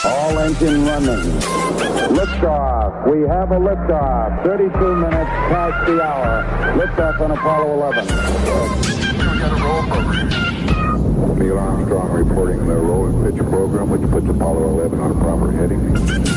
All engine running. Liftoff. We have a liftoff. 32 minutes past the hour. Liftoff on Apollo 11. We got a roll program. Neil Armstrong reporting the roll and pitch program, which puts Apollo 11 on a proper heading.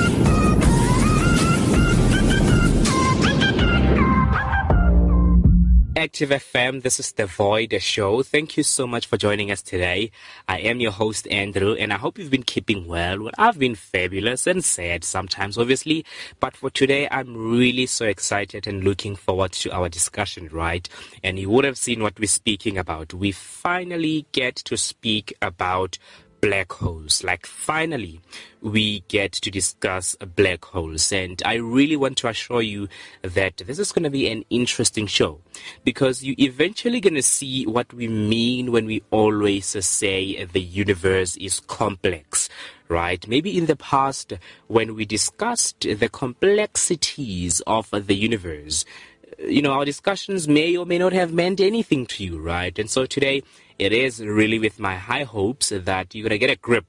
Active FM, this is The Void Show. Thank you so much for joining us today. I am your host, Andrew, and I hope you've been keeping well. Well, I've been fabulous and sad sometimes, obviously, but for today, I'm really so excited and looking forward to our discussion, right? And you would have seen what we're speaking about. We finally get to speak about black holes. Like, finally, we get to discuss black holes. And I really want to assure you that this is going to be an interesting show, because you're eventually going to see what we mean when we always say the universe is complex, right? Maybe in the past, when we discussed the complexities of the universe, our discussions may or may not have meant anything to you, right? And so today, it is really with my high hopes that you're going to get a grip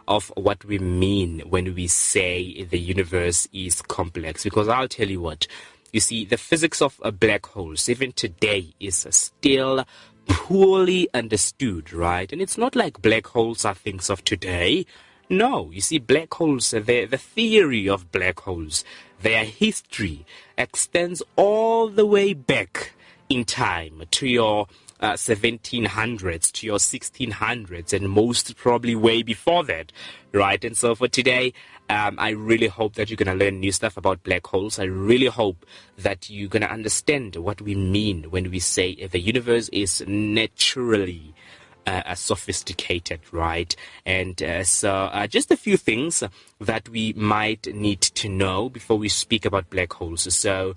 of what we mean when we say the universe is complex. Because I'll tell you what, you see, the physics of black holes, even today, is still poorly understood, right? And it's not like black holes are things of today. No, you see, black holes, the theory of black holes, their history extends all the way back in time to your 1700s, to your 1600s, and most probably way before that, right? And so for today, I really hope that you're going to learn new stuff about black holes. I really hope that you're going to understand what we mean when we say the universe is naturally sophisticated, right? And so just a few things that we might need to know before we speak about black holes. So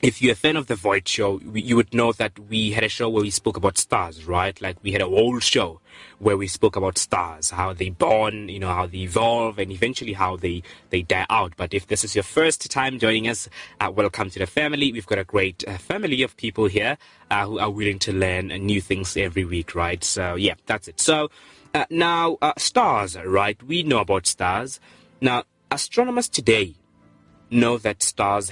if you're a fan of The Void Show, you would know that we had a show where we spoke about stars, right? Like, we had a whole show where we spoke about stars, how they born, how they evolve, and eventually how they die out. But if this is your first time joining us, welcome to the family. We've got a great family of people here who are willing to learn new things every week, right? So, yeah, that's it. So, now, stars, right? We know about stars. Now, astronomers today know that stars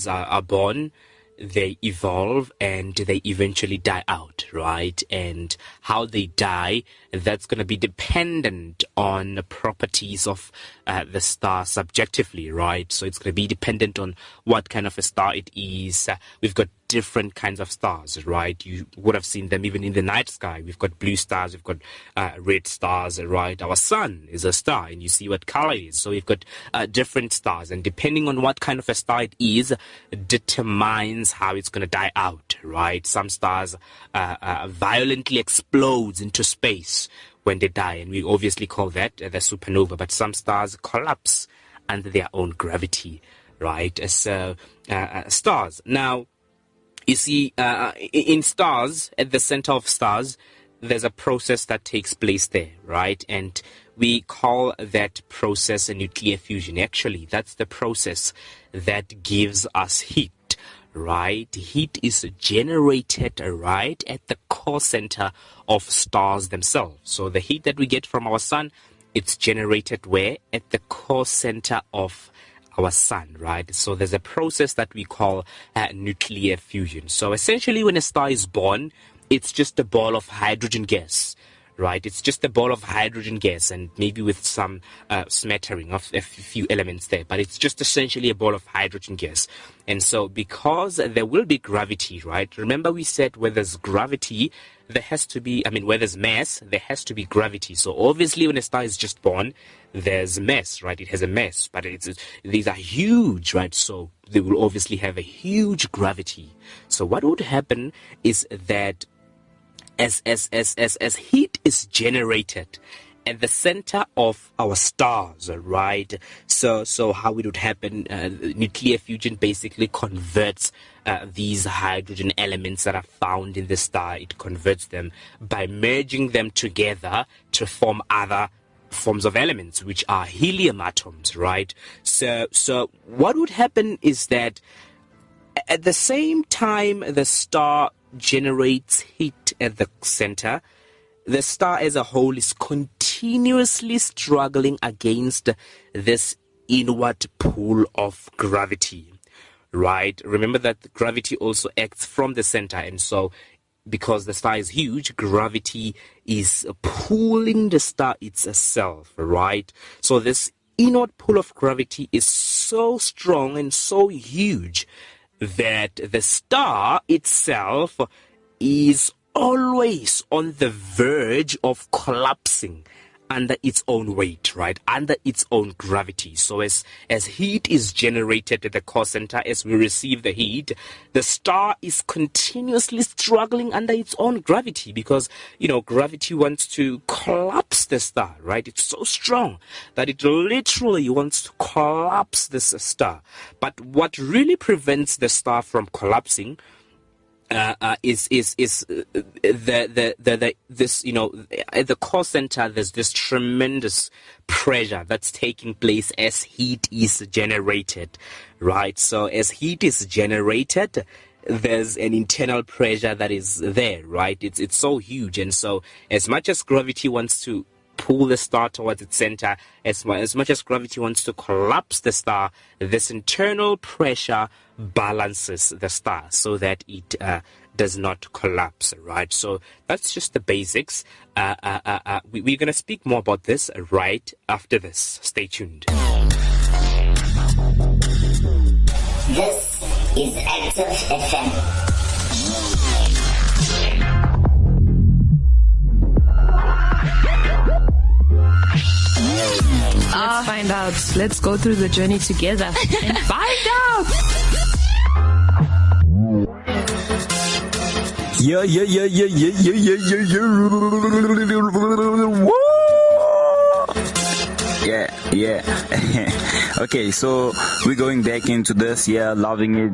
are born, they evolve, and they eventually die out, right? And how they die, that's going to be dependent on the properties of the star subjectively, right? So it's going to be dependent on what kind of a star it is. We've got different kinds of stars, right? You would have seen them even in the night sky. We've got blue stars, we've got red stars, right? Our sun is a star, and you see what color it is. So we've got different stars, and depending on what kind of a star it is, determines how it's going to die out, right? Some stars violently explodes into space when they die, and we obviously call that the supernova. But some stars collapse under their own gravity, right? So stars. Now, you see, in stars, at the center of stars, there's a process that takes place there, right? And we call that process a nuclear fusion. Actually, that's the process that gives us heat, right? Heat is generated right at the core center of stars themselves. So the heat that we get from our sun, it's generated where? At the core center of our sun, right? So there's a process that we call nuclear fusion. So essentially, when a star is born, it's just a ball of hydrogen gas, right? It's just a ball of hydrogen gas, and maybe with some smattering of a few elements there, but it's just essentially a ball of hydrogen gas. And so because there will be gravity, right? Remember, we said where there's gravity, there has to be, where there's mass, there has to be gravity. So obviously, when a star is just born, there's mass, right? It has a mass, but these are huge, right? So they will obviously have a huge gravity. So what would happen is that as heat is generated at the center of our stars, right? So how it would happen, nuclear fusion basically converts these hydrogen elements that are found in the star. It converts them by merging them together to form other forms of elements, which are helium atoms, right? So what would happen is that at the same time the star generates heat at the center, the star as a whole is continuously continuously struggling against this inward pull of gravity, right? Remember that gravity also acts from the center, and so because the star is huge, gravity is pulling the star itself, right? So this inward pull of gravity is so strong and so huge that the star itself is always on the verge of collapsing under its own weight, right? Under its own gravity. So as heat is generated at the core center, as we receive the heat, the star is continuously struggling under its own gravity because, gravity wants to collapse the star, right? It's so strong that it literally wants to collapse this star. But what really prevents the star from collapsing is this, at the core center there's this tremendous pressure that's taking place as heat is generated, right? So as heat is generated, there's an internal pressure that is there, right? It's so huge, and so as much as gravity wants to pull the star towards its center, as much as gravity wants to collapse the star, this internal pressure balances the star so that it does not collapse, right? So that's just the basics. We're going to speak more about this right after this. Stay tuned. This is Active FM. Let's find out. Let's go through the journey together and find out. Yeah. Yeah. Okay, so we're going back into this. Yeah, loving it.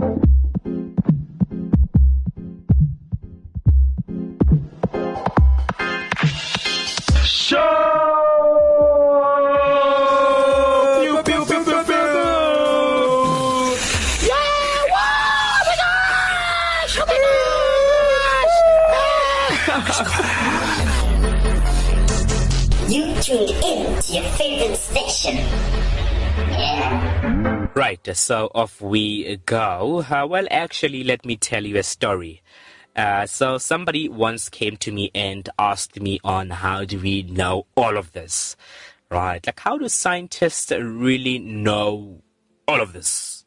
You tuned in to your favorite station. Yeah. Right, so off we go. Well, actually, let me tell you a story. So somebody once came to me and asked me on how do we know all of this, right? Like, how do scientists really know all of this?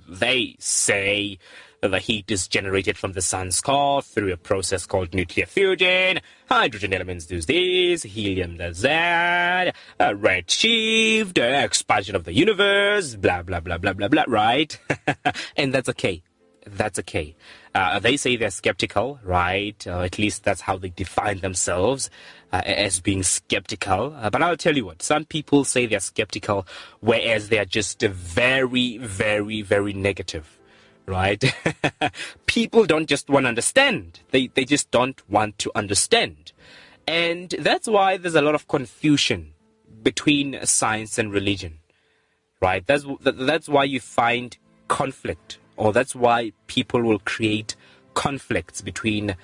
They say the heat is generated from the sun's core through a process called nuclear fusion. Hydrogen elements do this, helium does that, redshift, expansion of the universe, blah, blah, blah, blah, blah, blah, right? And that's okay. That's okay. They say they're skeptical, right? At least that's how they define themselves, as being skeptical. But I'll tell you what, some people say they're skeptical, whereas they are just very, very, very negative. Right? People don't just want to understand. They just don't want to understand. And that's why there's a lot of confusion between science and religion. Right? That's why you find conflict, or that's why people will create conflicts between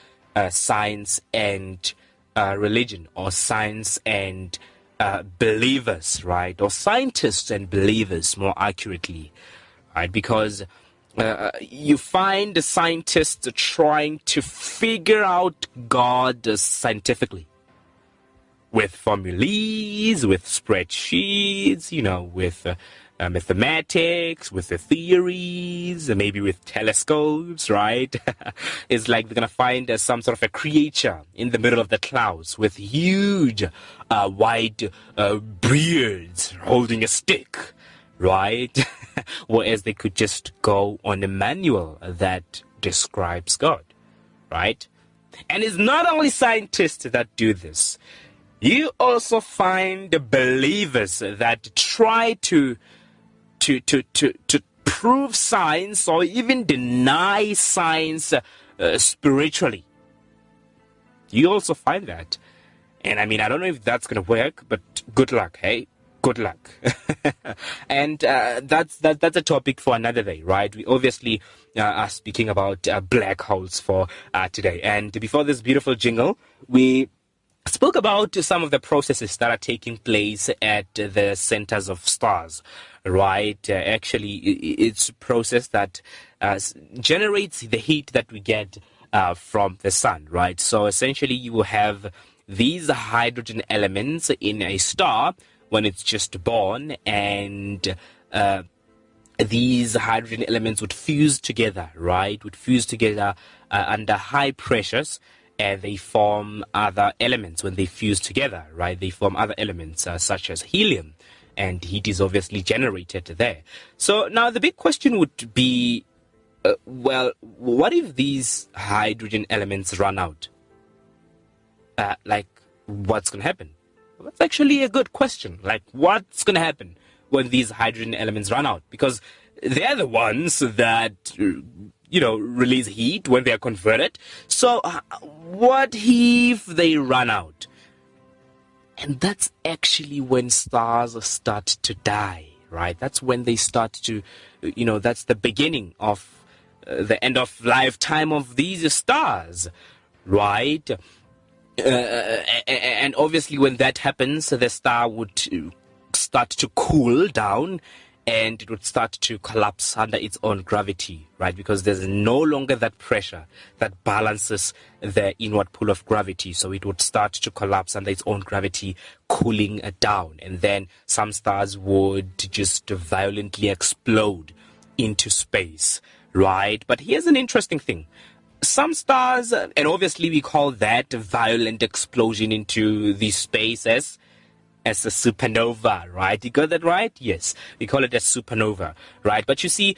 science and religion, or science and believers, right? Or scientists and believers, more accurately. Right? Because you find the scientists trying to figure out God scientifically, with formulas, with spreadsheets, with mathematics, with the theories, maybe with telescopes, right? It's like they're going to find some sort of a creature in the middle of the clouds with huge, wide beards holding a stick, right? Whereas they could just go on a manual that describes God, right? And it's not only scientists that do this. You also find believers that try to prove science or even deny science spiritually. You also find that. And I mean, I don't know if that's going to work, but good luck, hey? Good luck. And that's a topic for another day, right? We obviously are speaking about black holes for today. And before this beautiful jingle, we spoke about some of the processes that are taking place at the centers of stars, right? Actually, it's a process that generates the heat that we get from the sun, right? So essentially, you will have these hydrogen elements in a star when it's just born, and these hydrogen elements would fuse together, right? Would fuse together under high pressures, and they form other elements when they fuse together, right? They form other elements such as helium, and heat is obviously generated there. So now the big question would be, well, what if these hydrogen elements run out? Like, what's going to happen? Well, that's actually a good question. Like, what's going to happen when these hydrogen elements run out? Because they're the ones that, release heat when they're converted. So what if they run out? And that's actually when stars start to die, right? That's when they start to, that's the beginning of the end of lifetime of these stars, right? And obviously when that happens, the star would start to cool down, and it would start to collapse under its own gravity, right? Because there's no longer that pressure that balances the inward pull of gravity. So it would start to collapse under its own gravity, cooling down. And then some stars would just violently explode into space, right? But here's an interesting thing. Some stars, and obviously we call that violent explosion into the space as a supernova, right? You got that right? Yes, we call it a supernova, right? But you see,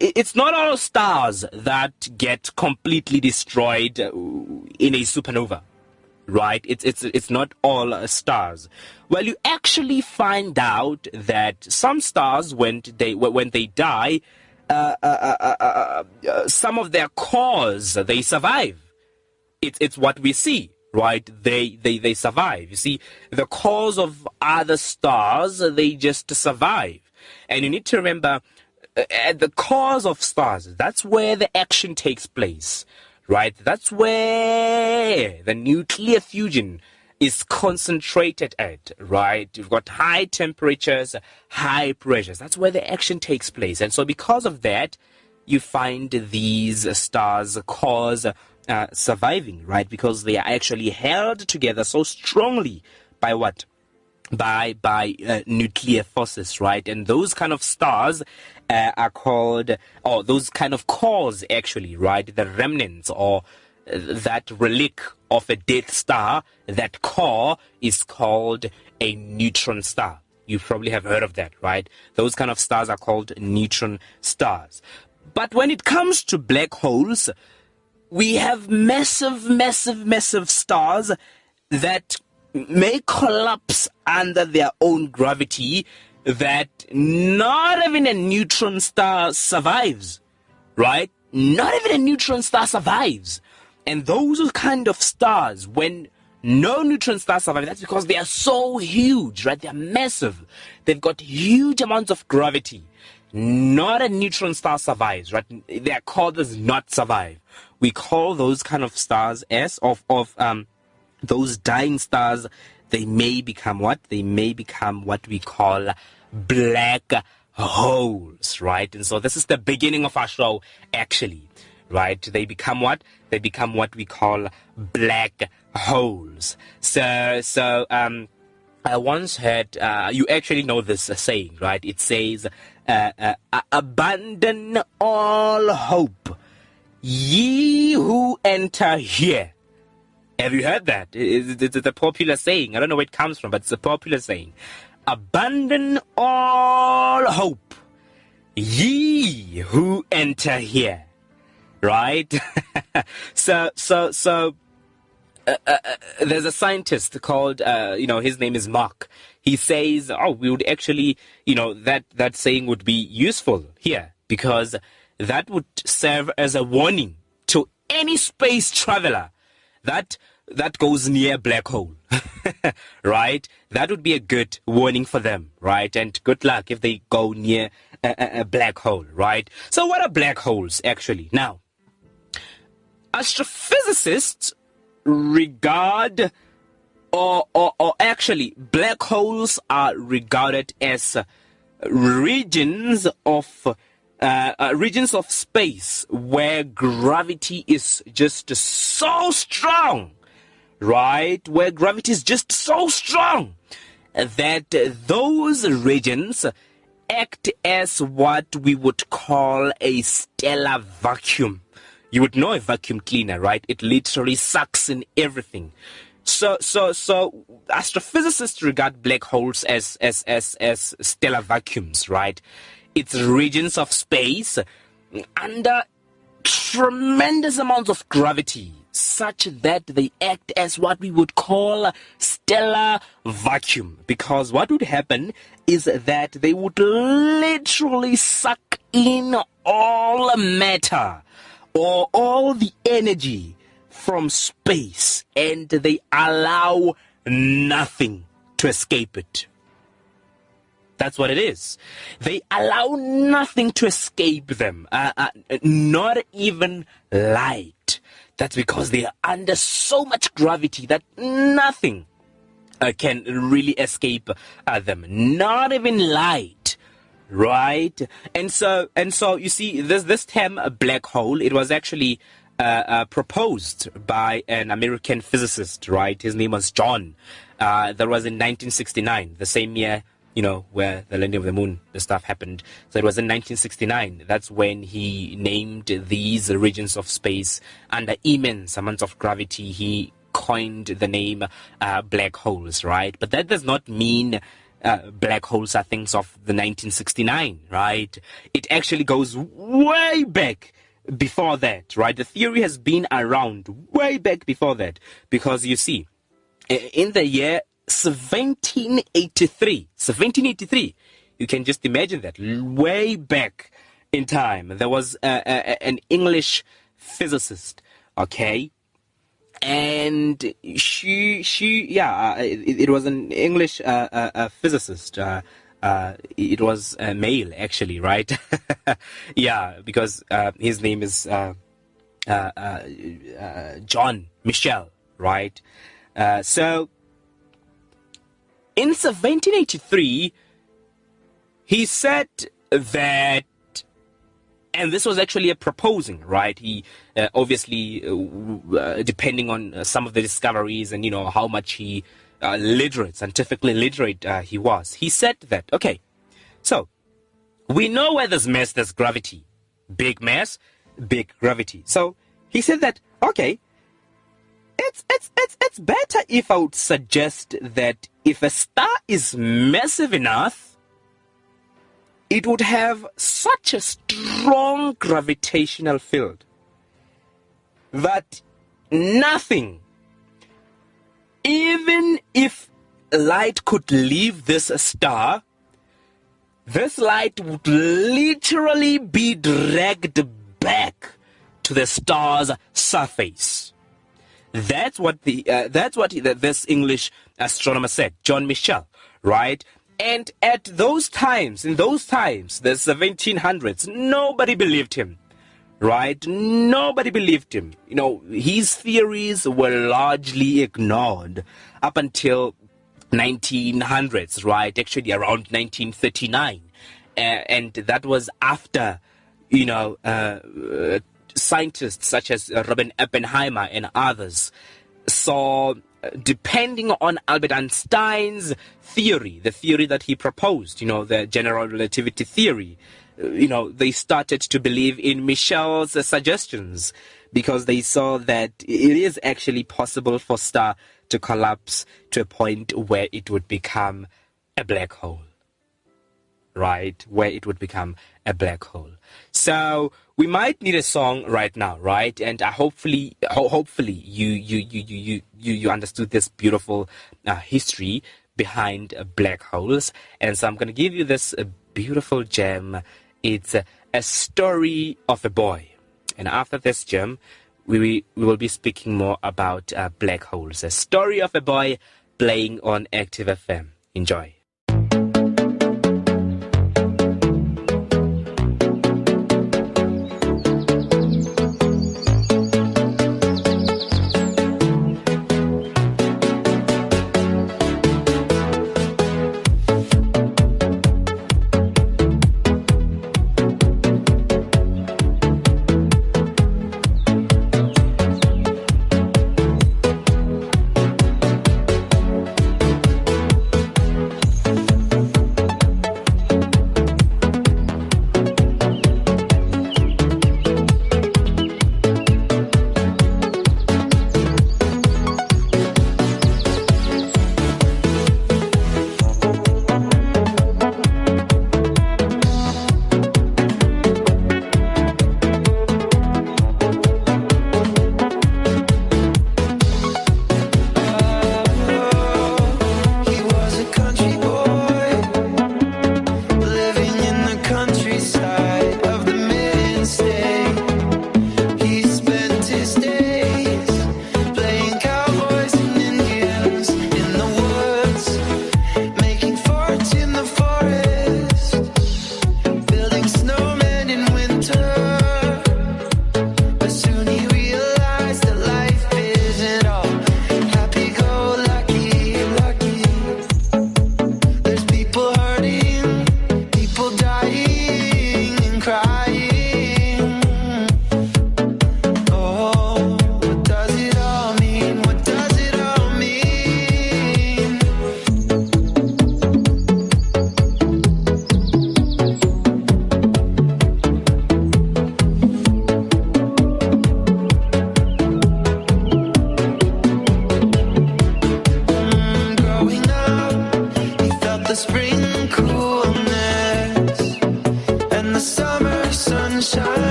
it's not all stars that get completely destroyed in a supernova, right? It's not all stars. Well, you actually find out that some stars, when they die, some of their cores, they survive. It's what we see. Right, they survive. You see, the cores of other stars, they just survive. And you need to remember, at the cores of stars, that's where the action takes place, right? That's where the nuclear fusion is concentrated at, right? You've got high temperatures, high pressures. That's where the action takes place. And so because of that, you find these stars' cores surviving, right? Because they are actually held together so strongly by what? By nuclear forces, right? And those kind of stars are called, or those kind of cores actually, right? The remnants or that relic of a dead star, that core is called a neutron star. You probably have heard of that, right? Those kind of stars are called neutron stars. But when it comes to black holes, we have massive stars that may collapse under their own gravity, that not even a neutron star survives, right? Not even a neutron star survives. And those kind of stars, when no neutron stars survive, that's because they are so huge, right? They are massive. They've got huge amounts of gravity. Not a neutron star survives, right? Their core does not survive. We call those kind of stars those dying stars, they may become what? They may become what we call black holes, right? And so this is the beginning of our show, actually, right? They become what? They become what we call black holes. So I once heard, you actually know this saying, right? It says, abandon all hope, ye who enter here. Have you heard that? It's a popular saying. I don't know where it comes from, but it's a popular saying. Abandon all hope, ye who enter here. Right? So there's a scientist called, his name is Mark. He says, we would actually, that saying would be useful here, because that would serve as a warning to any space traveler that goes near black hole, right? That would be a good warning for them, right? And good luck if they go near a black hole, right? So what are black holes, actually? Now, astrophysicists regard or actually, black holes are regarded as regions of space where gravity is just so strong, right? Where gravity is just so strong that those regions act as what we would call a stellar vacuum. You would know a vacuum cleaner, right? It literally sucks in everything. So astrophysicists regard black holes as stellar vacuums, right? It's regions of space under tremendous amounts of gravity, such that they act as what we would call stellar vacuum. Because what would happen is that they would literally suck in all matter or all the energy from space, and they allow nothing to escape it. That's what it is. They allow nothing to escape them, not even light. That's because they are under so much gravity that nothing can really escape them, not even light, right? And so you see, this term black hole, it was actually proposed by an American physicist, right? His name was John. That was in 1969, the same year, where the landing of the moon, the stuff happened. So it was in 1969. That's when he named these regions of space under immense amounts of gravity. He coined the name black holes, right? But that does not mean black holes are things of the 1969, right? It actually goes way back before that, right? The theory has been around way back before that, because you see, in the year 1783, you can just imagine that, way back in time, there was an English physicist, okay? And it was an English physicist. It was a male, actually, right? Yeah, because his name is John Michel, right? So in 1783, he said that, and this was actually a proposing, right? He obviously, depending on some of the discoveries and, how much he scientifically literate he was. He said that, okay, so we know where there's mass, there's gravity. Big mass, big gravity. So he said that, okay, it's better if I would suggest that if a star is massive enough, it would have such a strong gravitational field that nothing, even if light could leave this star, this light would literally be dragged back to the star's surface. That's what this English astronomer said, John Michel, right? And in those times, the 1700s, nobody believed him, right? Nobody believed him. His theories were largely ignored up until 1900s, right? Actually, around 1939, and that was after, scientists such as Robert Oppenheimer and others saw, depending on Albert Einstein's theory, the theory that he proposed, the general relativity theory, they started to believe in Michel's suggestions, because they saw that it is actually possible for a star to collapse to a point where it would become a black hole, right? Where it would become a black hole. So we might need a song right now, right? And hopefully you understood this beautiful history behind black holes. And so I'm going to give you this beautiful gem. It's a story of a boy. And after this gem, we will be speaking more about black holes. A story of a boy, playing on Active FM. Enjoy.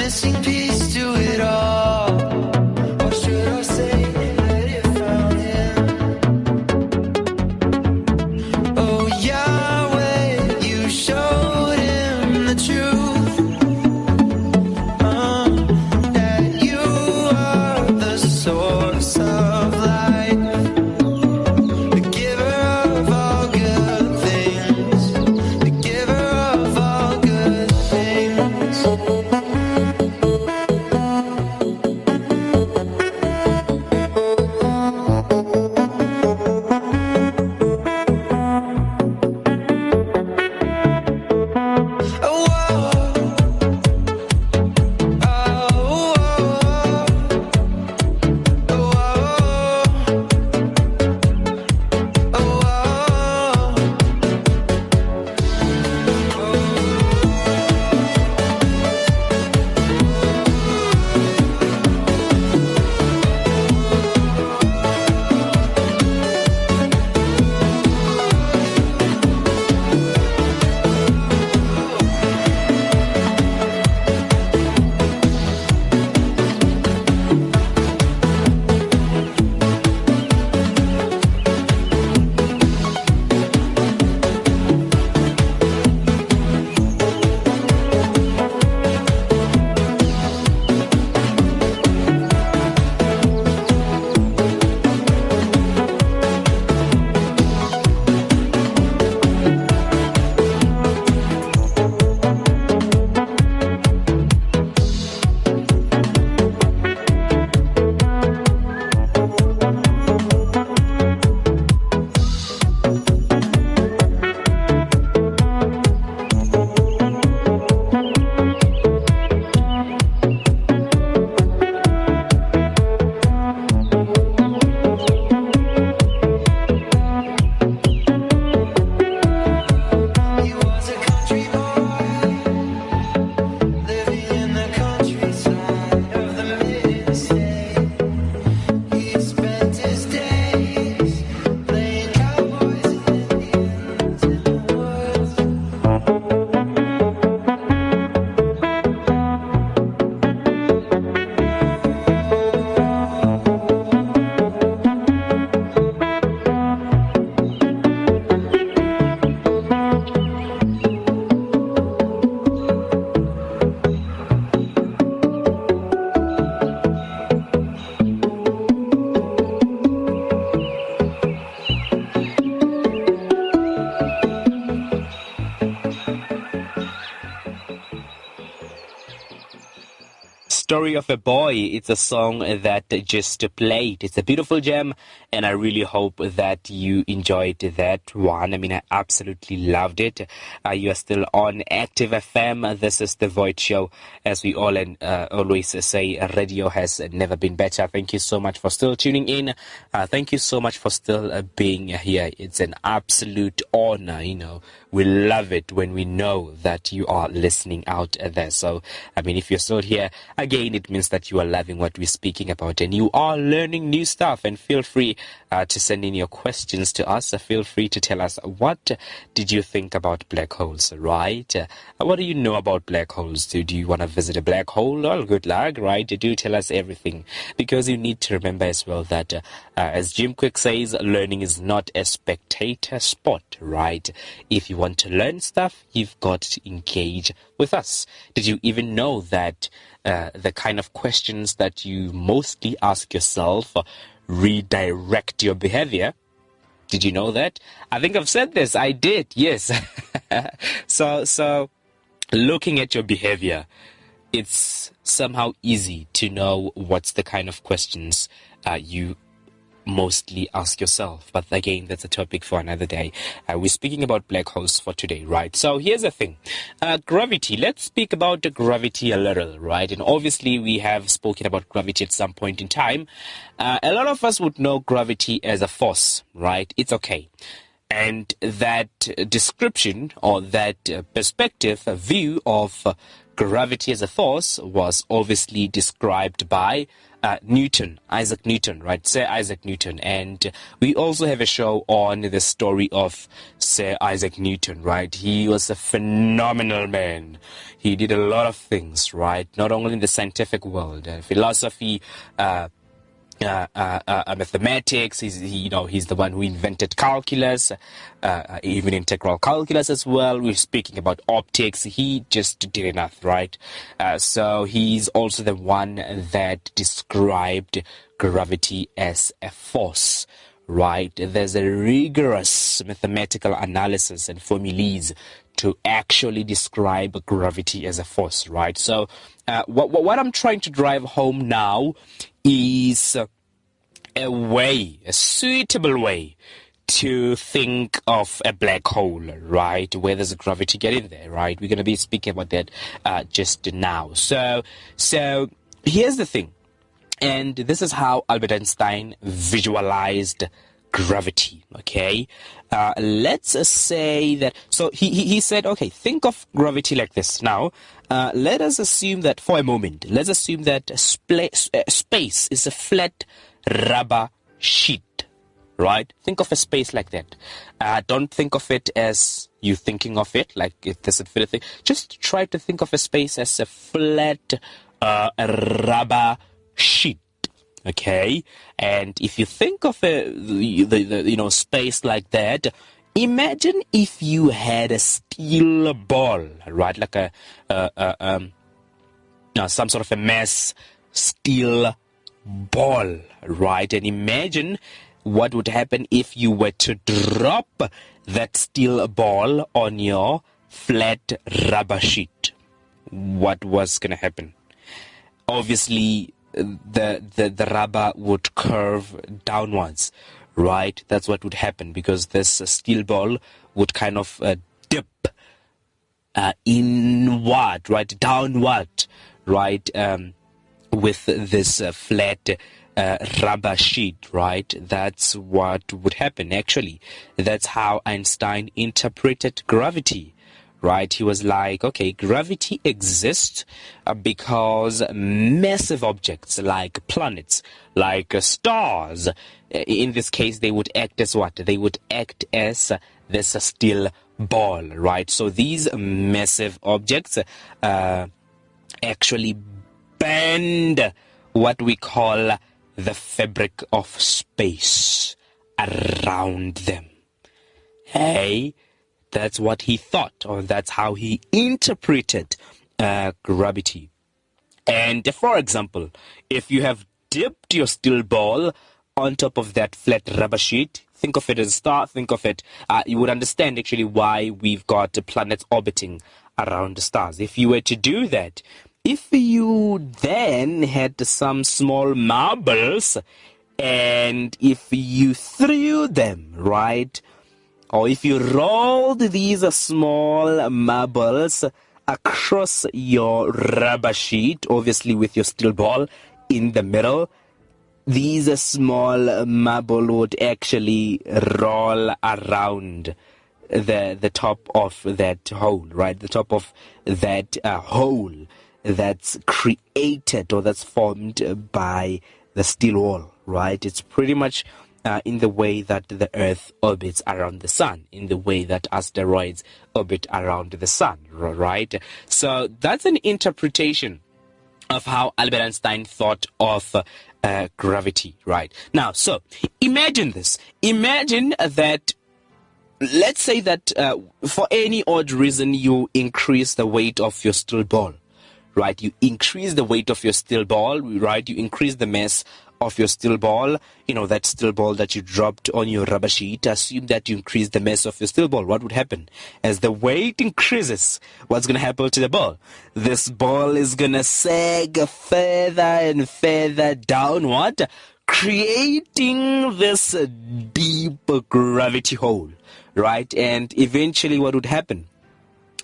missing piece to it all. Or should I say that it found him? Oh Yahweh, you showed him the truth, that you are the source of life, the giver of all good things, the giver of all good things. Oh, he was a country boy living in the countryside of the mid-state. He spent his days playing cowboys and Indians in the woods. Story of a Boy. It's a song that just played. It's a beautiful gem, and I really hope that you enjoyed that one. I mean, I absolutely loved it. You are still on Active FM. This is The Void Show. As we all always say, radio has never been better. Thank you so much for still tuning in. Thank you so much for still being here. It's an absolute honor, We love it when we know that you are listening out there. So, I mean, if you're still here, again, it means that you are loving what we're speaking about and you are learning new stuff. And feel free to send in your questions to us. Feel free to tell us, what did you think about black holes, right? What do you know about black holes? Do you want to visit a black hole? Well, good luck, right? Do tell us everything, because you need to remember as well that, as Jim Quick says, learning is not a spectator sport, right? If you want to learn stuff, you've got to engage with us. Did you even know that the kind of questions that you mostly ask yourself redirect your behavior? Did you know that? I think I've said this. I did, yes. So looking at your behavior, it's somehow easy to know what's the kind of questions you mostly ask yourself. But again, that's a topic for another day. We're speaking about black holes for today, right? So here's the thing. Gravity. Let's speak about gravity a little, right? And obviously we have spoken about gravity at some point in time. A lot of us would know gravity as a force, right? It's okay. And that description or that perspective, view of gravity as a force was obviously described by Newton, Isaac Newton, right? Sir Isaac Newton. And we also have a show on the story of Sir Isaac Newton, right? He was a phenomenal man. He did a lot of things, right? Not only in the scientific world, philosophy, mathematics. He's the one who invented calculus, even integral calculus as well. We're speaking about optics. He just did enough, right? So he's also the one that described gravity as a force, right? There's a rigorous mathematical analysis and formulas to actually describe gravity as a force, right? So what I'm trying to drive home now is a suitable way to think of a black hole, right? Where does gravity get in there, right? We're going to be speaking about that just now. So here's the thing, and this is how Albert Einstein visualized gravity, okay? Let's say that, so he said, okay, think of gravity like this. Now, let us assume that for a moment, let's assume that space is a flat rubber sheet, right? Think of a space like that. Don't think of it as you thinking of it, like if there's infinity. Just try to think of a space as a flat rubber sheet. Okay, and if you think of the space like that, imagine if you had a steel ball, right, like some sort of a mass steel ball, right? And imagine what would happen if you were to drop that steel ball on your flat rubber sheet. What was going to happen? Obviously, the rubber would curve downwards, right? That's what would happen, because this steel ball would kind of dip inward, right, downward, right, with this flat rubber sheet, right? That's what would happen, actually. That's how Einstein interpreted gravity, right? He was like, okay, gravity exists because massive objects like planets, like stars, in this case, they would act as what? They would act as this steel ball, right? So these massive objects actually bend what we call the fabric of space around them. Hey, that's what he thought, or that's how he interpreted gravity. And for example, if you have dipped your steel ball on top of that flat rubber sheet, think of it as a star, think of it, you would understand actually why we've got planets orbiting around the stars. If you were to do that, if you then had some small marbles, and if you threw them, right, or if you rolled these small marbles across your rubber sheet, obviously with your steel ball in the middle, these small marble would actually roll around the top of that hole, right? The top of that hole that's created or that's formed by the steel wall, right? It's pretty much in the way that the Earth orbits around the sun, in the way that asteroids orbit around the sun, right? So that's an interpretation of how Albert Einstein thought of gravity, right? Now, so imagine this. Imagine that, let's say that for any odd reason you increase the weight of your steel ball, right? You increase the weight of your steel ball, right? You increase the mass of your steel ball, that steel ball that you dropped on your rubber sheet. Assume that you increase the mass of your steel ball. What would happen? As the weight increases, what's going to happen to the ball? This ball is going to sag further and further downward, creating this deep gravity hole, right? And eventually what would happen?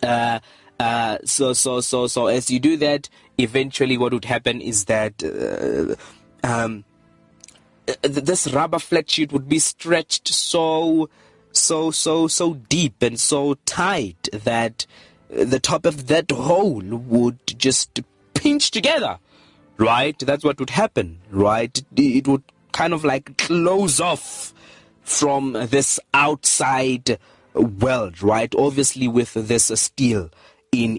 So as you do that, eventually what would happen is that this rubber flat sheet would be stretched so deep and so tight that the top of that hole would just pinch together, right? That's what would happen, right? It would kind of like close off from this outside world, right? Obviously with this steel in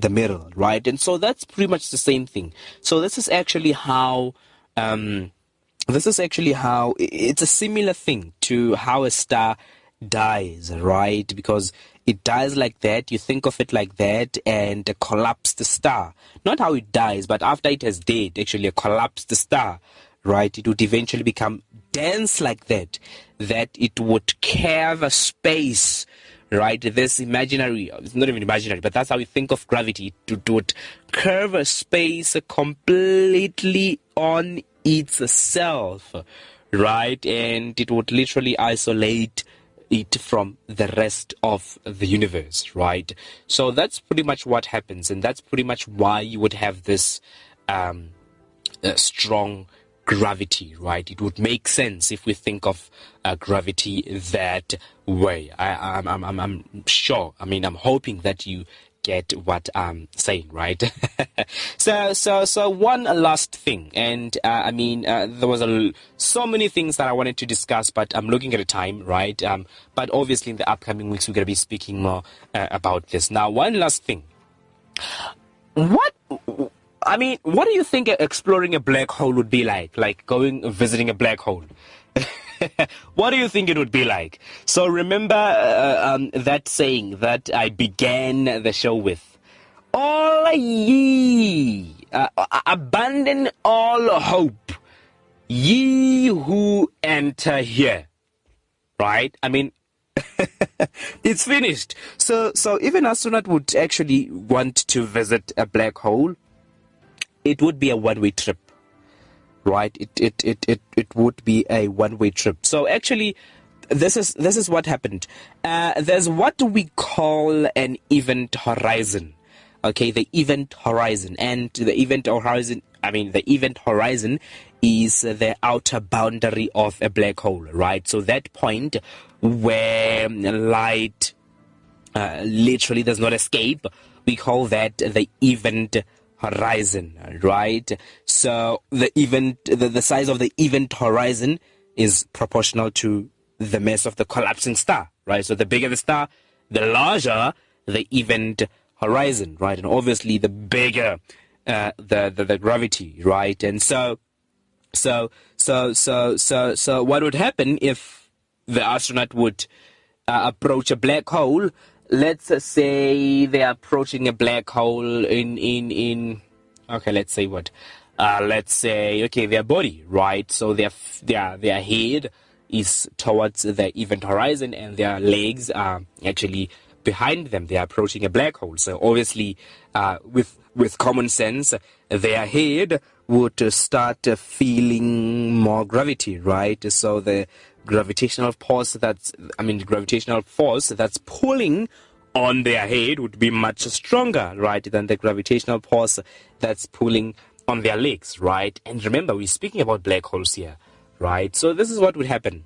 the middle, right? And so that's pretty much the same thing. So this is actually how it's a similar thing to how a star dies, right? Because it dies like that, you think of it like that, and a collapsed star. Not how it dies, but after it has died, actually a collapsed star, right? It would eventually become dense like that it would carve a space, right? This imaginary, it's not even imaginary, but that's how we think of gravity. It would curve a space completely on itself, right? And it would literally isolate it from the rest of the universe, right? So that's pretty much what happens, and that's pretty much why you would have this strong gravity, right? It would make sense if we think of gravity that way. I'm sure. I mean, I'm hoping that you get what I'm saying, right? So one last thing, and there was so many things that I wanted to discuss, but I'm looking at the time, right? But obviously in the upcoming weeks we're going to be speaking more about this. Now, one last thing. What do you think exploring a black hole would be like? Like visiting a black hole? What do you think it would be like? So remember that saying that I began the show with. All ye, abandon all hope, ye who enter here. Right? I mean, it's finished. So if an astronaut would actually want to visit a black hole, it would be a one-way trip, right? It would be a one-way trip. So actually, this is what happened. There's what we call an event horizon. Okay, the event horizon, and the event horizon is the outer boundary of a black hole, right? So that point where light literally does not escape, we call that the event horizon, right? So the size of the event horizon is proportional to the mass of the collapsing star, right? So the bigger the star, the larger the event horizon, right? And obviously the bigger the gravity, right? And so what would happen if the astronaut would approach a black hole? Let's say they're approaching a black hole in let's say what? Let's say, okay, their body, right? So their head is towards the event horizon and their legs are actually behind them. They are approaching a black hole. So obviously, with common sense, their head would start feeling more gravity, right? So the gravitational force that's pulling on their head would be much stronger, right, than the gravitational force that's pulling on their legs, right? And remember, we're speaking about black holes here, right? So this is what would happen.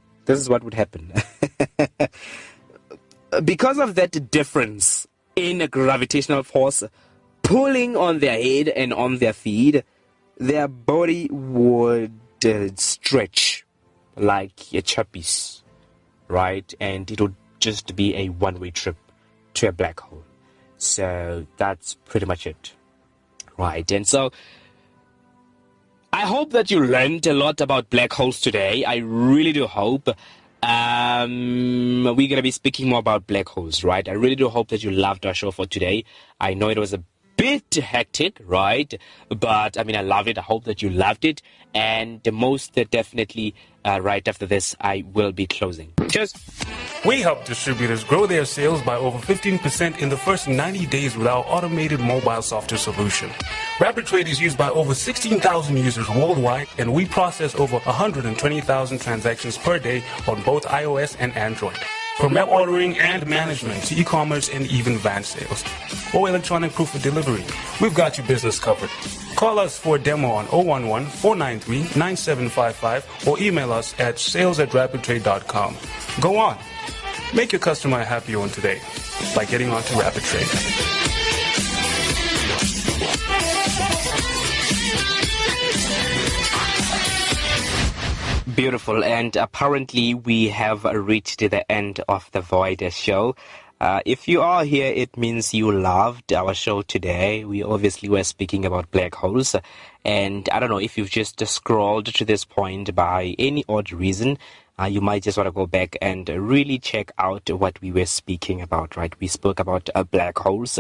Because of that difference in a gravitational force pulling on their head and on their feet, their body would stretch like a chappies, right? And it would just be a one-way trip to a black hole. So that's pretty much it, right? And so I hope that you learned a lot about black holes today. I really do hope. We're going to be speaking more about black holes, right? I really do hope that you loved our show for today. I know it was a bit hectic, right? But I loved it. I hope that you loved it. And most definitely, right after this, I will be closing. Cheers. We help distributors grow their sales by over 15% in the first 90 days with our automated mobile software solution. Rapid Trade is used by over 16,000 users worldwide, and we process over 120,000 transactions per day on both iOS and Android. From web ordering and management to e-commerce and even van sales or electronic proof of delivery, we've got your business covered. Call us for a demo on 011-493-9755 or email us at sales@rapidtrade.com. Go on. Make your customer a happy one today by getting onto Rapid Trade. Beautiful. And apparently we have reached the end of the Void show. If you are here, it means you loved our show today. We obviously were speaking about black holes. And I don't know if you've just scrolled to this point by any odd reason. You might just want to go back and really check out what we were speaking about, right? We spoke about black holes,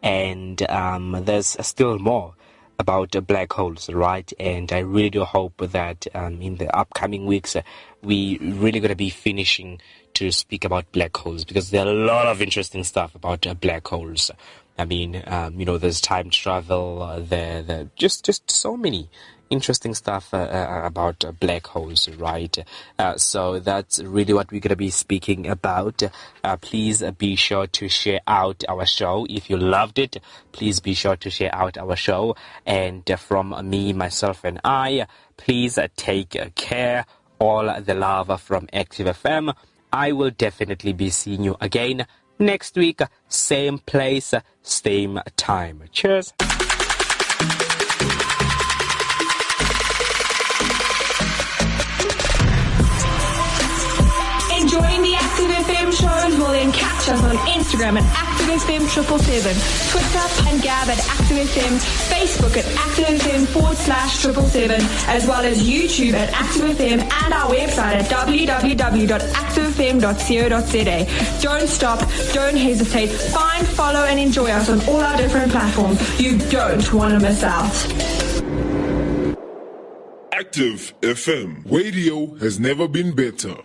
and there's still more about black holes, right? And I really do hope that in the upcoming weeks, we really going to be finishing to speak about black holes, because there are a lot of interesting stuff about black holes. I mean, there's time travel, there just so many interesting stuff about black holes, right? So that's really what we're going to be speaking about. Please be sure to share out our show. If you loved it, please be sure to share out our show. And from me, myself, and I, please take care. All the love from Active FM. I will definitely be seeing you again next week, same place, same time. Cheers. Enjoying the Active FM shows? Well, then catch us on Instagram at ActiveFM777, Twitter and Gab at ActiveFM, Facebook at ActiveFM/777, as well as YouTube at ActiveFM and our website at www.activefm.co.za. Don't stop, don't hesitate. Find, follow and enjoy us on all our different platforms. You don't want to miss out. Active FM. Radio has never been better.